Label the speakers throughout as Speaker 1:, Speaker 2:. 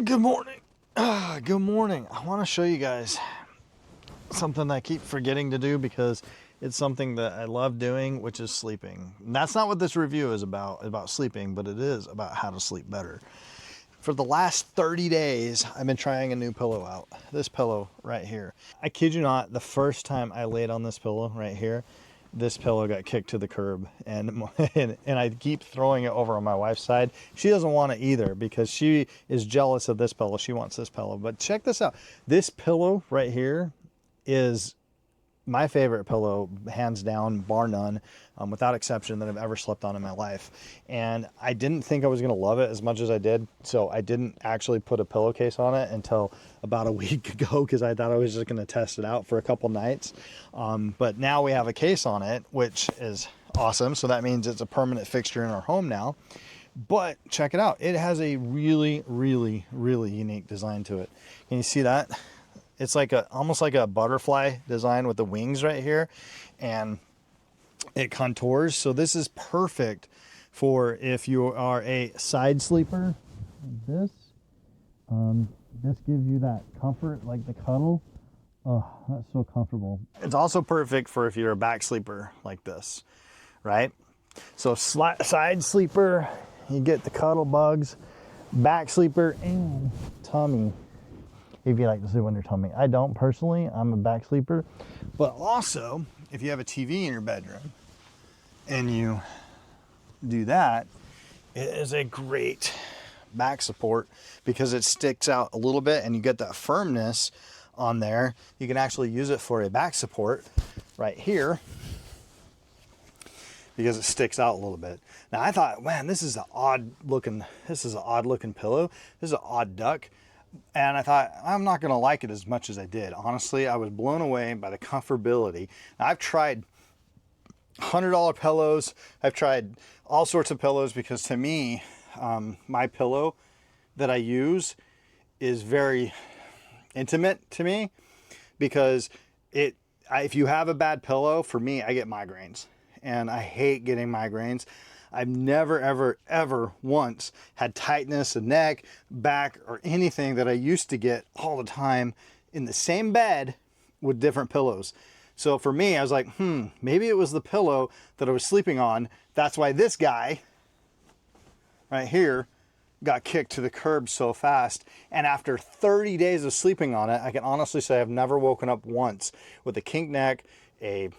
Speaker 1: Good morning. Good morning. I want to show you guys something I keep forgetting to do because it's something that I love doing, which is sleeping. And that's not what this review is about sleeping, but it is about how to sleep better. For the last 30 days, I've been trying a new pillow out. This pillow right here. I kid you not, the first time I laid on this pillow right here, this pillow got kicked to the curb, and I keep throwing it over on my wife's side. She doesn't want it either because she is jealous of this pillow. She wants this pillow. But check this out. This pillow right here is my favorite pillow, hands down, bar none, without exception, that I've ever slept on in my life. And I didn't think I was going to love it as much as I did, so I didn't actually put a pillowcase on it until about a week ago because I thought I was just going to test it out for a couple nights. But now we have a case on it, which is awesome. So that means it's a permanent fixture in our home now. But check it out. It has a really, really, really unique design to it. Can you see that? It's like almost like a butterfly design with the wings right here, and it contours. So this is perfect for if you are a side sleeper like this. This gives you that comfort, like the cuddle. Oh, that's so comfortable. It's also perfect for if you're a back sleeper like this, right? So side sleeper, you get the cuddle bugs, back sleeper, and tummy. If you like to sleep on your tummy. I don't personally, I'm a back sleeper. But also, if you have a TV in your bedroom and you do that, it is a great back support because it sticks out a little bit and you get that firmness on there. You can actually use it for a back support right here because it sticks out a little bit. Now I thought, man, this is an odd looking pillow. This is an odd duck. And I thought, I'm not going to like it as much as I did. Honestly, I was blown away by the comfortability. Now, I've tried $100 pillows. I've tried all sorts of pillows because to me, my pillow that I use is very intimate to me because if you have a bad pillow, for me, I get migraines. And I hate getting migraines. I've never, ever, ever once had tightness of neck, back, or anything that I used to get all the time in the same bed with different pillows. So for me, I was like, maybe it was the pillow that I was sleeping on. That's why this guy right here got kicked to the curb so fast. And after 30 days of sleeping on it, I can honestly say I've never woken up once with a kink neck, a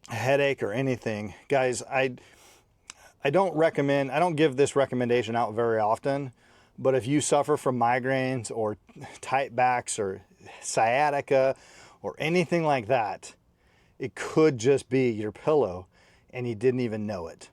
Speaker 1: headache, or anything. Guys, I don't give this recommendation out very often, but if you suffer from migraines or tight backs or sciatica or anything like that, it could just be your pillow and you didn't even know it.